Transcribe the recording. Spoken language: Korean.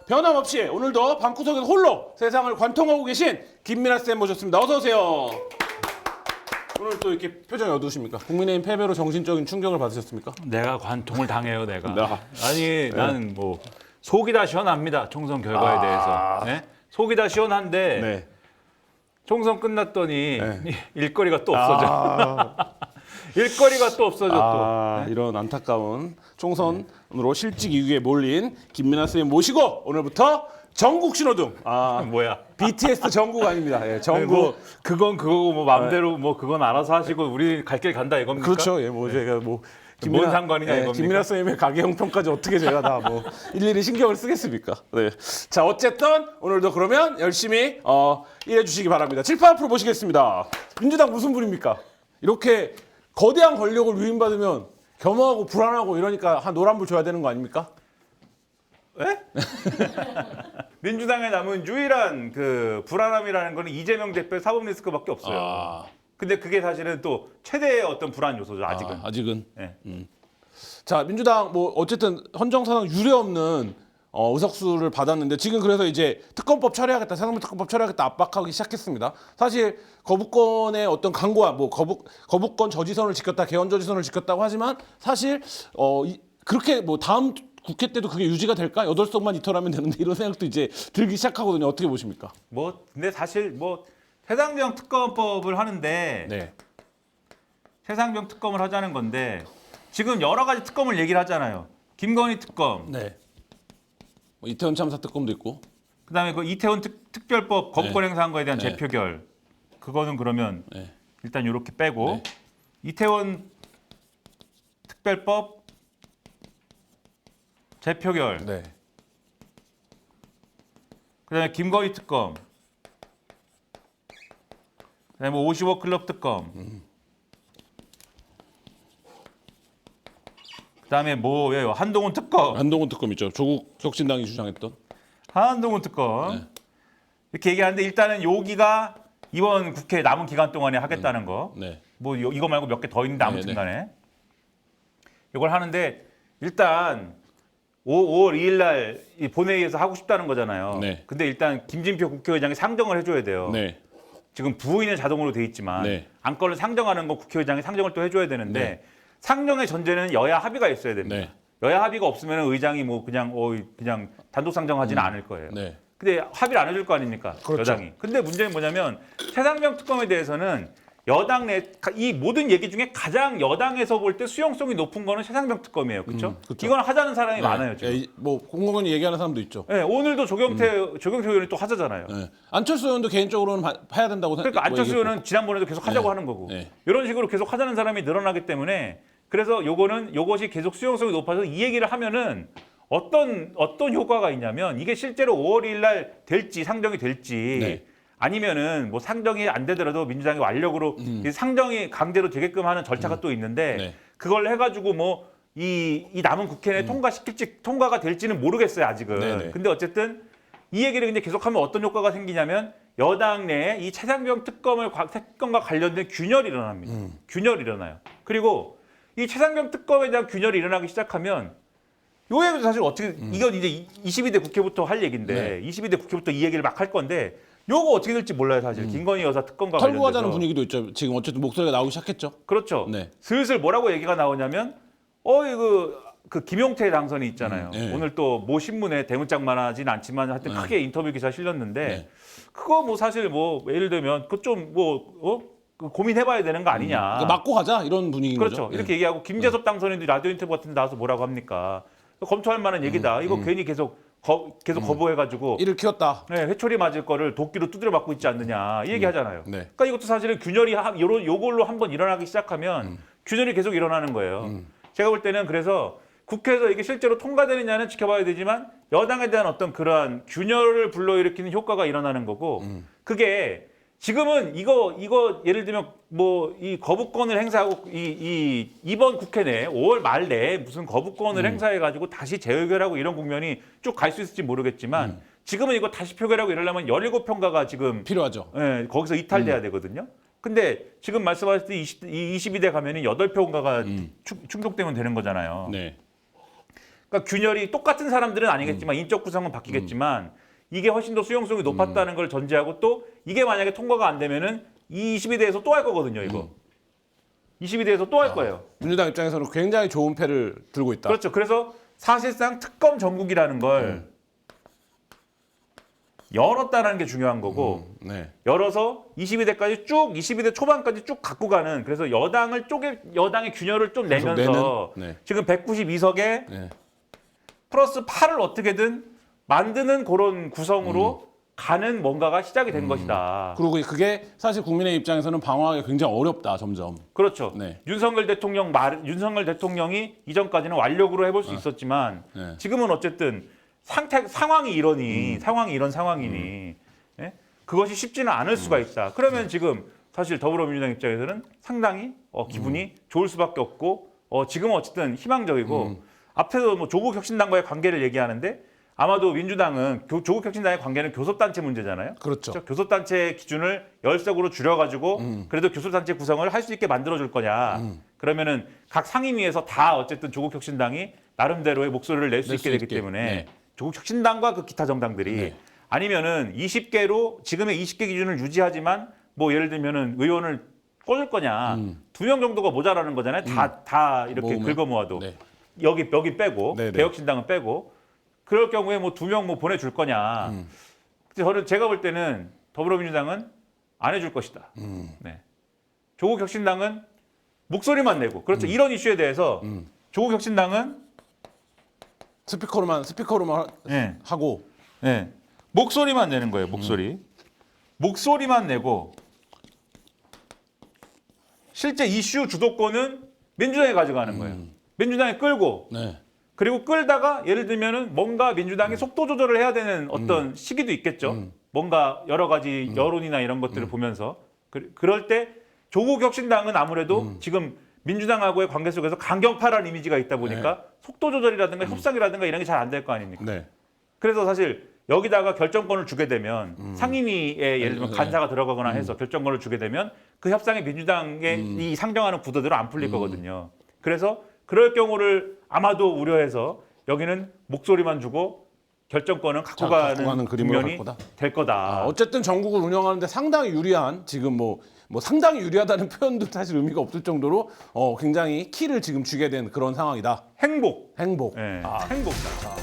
변함없이 오늘도 방구석에서 홀로 세상을 관통하고 계신 김민하 쌤 모셨습니다. 어서 오세요. 오늘 또 이렇게 표정이 어두우십니까? 국민의힘 패배로 정신적인 충격을 받으셨습니까? 내가 관통을 당해요, 내가. 네. 아니, 나는 뭐 속이 다 시원합니다. 총선 결과에 대해서. 네? 속이 다 시원한데 네. 총선 총선 끝났더니 네. 일거리가 또 없어져. 일거리가 또 없어져 또. 네? 이런 안타까운 총선으로 실직 이후에 몰린 김민하 쌤 모시고 오늘부터 전국 신호등. 뭐야? BTS 전국 아닙니다. 예, 전국. 뭐 그건 그거고 뭐 마음대로 뭐 그건 알아서 하시고 우리 갈 길 간다 이겁니까? 그렇죠. 예, 뭐 제가 뭐 뭔 상관이냐 이겁니까? 김민하 쌤의 가게 형평까지 어떻게 제가 다 뭐 일일이 신경을 쓰겠습니까? 네. 자, 어쨌든 오늘도 그러면 열심히 일해 주시기 바랍니다. 칠판 앞으로 모시겠습니다. 민주당 무슨 분입니까? 이렇게 거대한 권력을 위임받으면 겸허하고 불안하고 이러니까 한 노란불 줘야 되는 거 아닙니까? 에? 민주당에 남은 유일한 그 불안함이라는 거는 이재명 대표의 사법 리스크밖에 없어요. 근데 그게 사실은 또 최대의 어떤 불안 요소죠, 아직은. 아직은. 네. 자, 민주당 뭐 어쨌든 헌정사상 유례 없는 의석수를 받았는데 지금 그래서 이제 특검법 처리하겠다, 세상부 특검법 처리하겠다 압박하기 시작했습니다. 사실 거부권의 어떤 강고와 뭐 거부권 저지선을 지켰다, 개헌 저지선을 지켰다고 하지만 사실 그렇게 뭐 다음 국회 때도 그게 유지가 될까? 8석만 이탈하면 되는데 이런 생각도 이제 들기 시작하거든요. 어떻게 보십니까? 뭐 근데 사실 뭐 세상경 특검법을 하는데 네. 세상경 특검을 하자는 건데 지금 여러 가지 특검을 얘기를 하잖아요. 김건희 특검, 네. 뭐 이태원 참사 특검도 있고. 그다음에 그 이태원 특별법 거부권 네. 행사한 거에 대한 네. 재표결. 그거는 그러면 네. 일단 이렇게 빼고 네. 이태원 특별법 재표결. 네. 그다음에 김건희 특검. 그다음에 55 클럽 특검. 그다음에 뭐예요? 한동훈 특검. 한동훈 특검 있죠. 조국 혁신당이 주장했던. 한동훈 특검. 네. 이렇게 얘기하는데 일단은 여기가 이번 국회 남은 기간 동안에 하겠다는 거. 네. 뭐 이거 말고 몇 개 더 있는데 아무튼 네, 네. 간에 이걸 하는데 일단 5월 2일 날 이 본회의에서 하고 싶다는 거잖아요. 네. 근데 일단 김진표 국회의장이 상정을 해줘야 돼요. 네. 지금 부인은 자동으로 돼 있지만 네. 안건을 상정하는 거 국회의장이 상정을 또 해줘야 되는데 네. 상정의 전제는 여야 합의가 있어야 됩니다. 네. 여야 합의가 없으면 의장이 뭐 그냥 단독 상정하지는 않을 거예요. 네. 근데 합의를 안 해줄 거 아닙니까? 그렇죠. 여당이. 근데 문제는 뭐냐면 최상병 특검에 대해서는 여당 내 이 모든 얘기 중에 가장 여당에서 볼 때 수용성이 높은 거는 최상병 특검이에요. 그렇죠? 그렇죠. 이건 하자는 사람이 많아요, 지금. 뭐 공공연히 얘기하는 사람도 있죠. 네, 오늘도 조경태 의원이 또 하자잖아요. 네. 안철수 의원도 개인적으로는 해야 된다고 그러니까 안철수 얘기했고. 의원은 지난번에도 계속 하자고 네. 하는 거고. 네. 이런 식으로 계속 하자는 사람이 늘어나기 때문에 그래서 요것이 계속 수용성이 높아서 이 얘기를 하면은 어떤 효과가 있냐면 이게 실제로 5월 1일 날 될지 상정이 될지 네. 아니면은 뭐 상정이 안 되더라도 민주당이 완력으로 이 상정이 강제로 되게끔 하는 절차가 또 있는데 네. 그걸 해가지고 뭐 이 남은 국회 내 통과가 될지는 모르겠어요 아직은. 네네. 근데 어쨌든 이 얘기를 이제 계속하면 어떤 효과가 생기냐면 여당 내에 이 최상병 특검과 관련된 균열이 일어납니다. 균열이 일어나요. 그리고 이 최상병 특검에 대한 균열이 일어나기 시작하면 요 얘기도 사실 어떻게 이건 이제 22대 국회부터 할 얘기인데 22대 국회부터 이 얘기를 막 할 건데 요거 어떻게 될지 몰라요 사실. 김건희 여사 특검과 털고 관련돼서. 하자는 분위기도 있죠. 지금 어쨌든 목소리가 나오기 시작했죠. 그렇죠. 네. 슬슬 뭐라고 얘기가 나오냐면 이거 그 김용태 당선이 있잖아요. 네. 오늘 또 모 신문에 대문짝만하진 않지만 하여튼 크게 인터뷰 기사 실렸는데 네. 그거 뭐 사실 뭐 예를 들면 그 좀 고민해봐야 되는 거 아니냐. 그러니까 맞고 가자 이런 분위기인 그렇죠. 거죠. 이렇게 얘기하고 김재섭 당선인도 라디오 인터뷰 같은 데 나와서 뭐라고 합니까? 검토할 만한 얘기다. 이거 괜히 계속 거부해가지고 이를 키웠다. 네, 회초리 맞을 거를 도끼로 두드려 맞고 있지 않느냐 이 얘기 하잖아요. 네. 그러니까 이것도 사실은 균열이 요걸로 한번 일어나기 시작하면 균열이 계속 일어나는 거예요. 제가 볼 때는 그래서 국회에서 이게 실제로 통과되느냐는 지켜봐야 되지만 여당에 대한 어떤 그러한 균열을 불러일으키는 효과가 일어나는 거고 그게 지금은 이거 예를 들면 뭐 이 거부권을 행사하고 이번 국회 내 5월 말 내에 무슨 거부권을 행사해 가지고 다시 재의결하고 이런 국면이 쭉 갈 수 있을지 모르겠지만 지금은 이거 다시 표결하고 이러려면 17평가가 지금 필요하죠. 예, 거기서 이탈돼야 되거든요. 근데 지금 말씀하셨듯이 22대 가면은 8평가가 충족되면 되는 거잖아요. 네. 그러니까 균열이 똑같은 사람들은 아니겠지만 인적 구성은 바뀌겠지만 이게 훨씬 더 수용성이 높았다는 걸 전제하고 또 이게 만약에 통과가 안 되면은 이 22대에서 또 할 거거든요, 이거. 22대에서 또 할 거예요. 민주당 입장에서는 굉장히 좋은 패를 들고 있다. 그렇죠. 그래서 사실상 특검 전국이라는 걸 열었다는 게 중요한 거고 네. 열어서 22대까지 쭉 22대 초반까지 쭉 갖고 가는 그래서 여당의 균열을 좀 계속 내면서 내는? 네. 지금 192석에 네. 플러스 8을 어떻게든 만드는 그런 구성으로 가는 뭔가가 시작이 된 것이다. 그리고 그게 사실 국민의 입장에서는 방어하기가 굉장히 어렵다, 점점. 그렇죠. 네. 윤석열 대통령이 이전까지는 완력으로 해볼 수 있었지만 네. 지금은 어쨌든 상황이 이러니 상황이 이런 상황이니 예? 그것이 쉽지는 않을 수가 있다. 그러면 지금 사실 더불어민주당 입장에서는 상당히 기분이 좋을 수밖에 없고 지금은 어쨌든 희망적이고 앞에서 뭐 조국 혁신당과의 관계를 얘기하는데 아마도 민주당은 조국 혁신당의 관계는 교섭단체 문제잖아요. 그렇죠. 교섭단체 기준을 열석으로 줄여가지고 그래도 교섭단체 구성을 할 수 있게 만들어줄 거냐. 그러면은 각 상임위에서 다 어쨌든 조국 혁신당이 나름대로의 목소리를 낼 수 낼 있게 수 되기 있게. 때문에 네. 조국 혁신당과 그 기타 정당들이 네. 아니면은 20개로 지금의 20개 기준을 유지하지만 뭐 예를 들면은 의원을 꽂을 거냐. 2명 정도가 모자라는 거잖아요. 다 이렇게 모으면. 긁어 모아도. 네. 여기 빼고 네, 네. 개혁신당은 빼고 그럴 경우에 뭐 2명 뭐 보내줄 거냐. 제가 볼 때는 더불어민주당은 안 해줄 것이다. 네. 조국 혁신당은 목소리만 내고 그렇죠. 이런 이슈에 대해서 조국 혁신당은 스피커로만 네. 하고 네. 목소리만 내는 거예요. 목소리만 내고 실제 이슈 주도권은 민주당이 가져가는 거예요. 민주당이 끌고 네. 그리고 끌다가 예를 들면은 뭔가 민주당이 속도 조절을 해야 되는 어떤 시기도 있겠죠. 뭔가 여러 가지 여론이나 이런 것들을 보면서 그럴 때 조국 혁신당은 아무래도 지금 민주당하고의 관계 속에서 강경파라는 이미지가 있다 보니까 속도 조절이라든가 협상이라든가 이런 게 잘 안 될 거 아닙니까? 네. 그래서 사실 여기다가 결정권을 주게 되면 상임위에 예를 들면 네. 간사가 들어가거나 해서 결정권을 주게 되면 그 협상이 민주당의 이 상정하는 구도대로 안 풀릴 거거든요. 그래서 그럴 경우를 아마도 우려해서 여기는 목소리만 주고 결정권은 갖고 가는 그림으로 국면이 갈 거다. 될 거다. 어쨌든 전국을 운영하는데 상당히 유리한 지금 뭐 상당히 유리하다는 표현도 사실 의미가 없을 정도로 굉장히 키를 지금 쥐게 된 그런 상황이다. 행복. 행복. 예, 행복이다.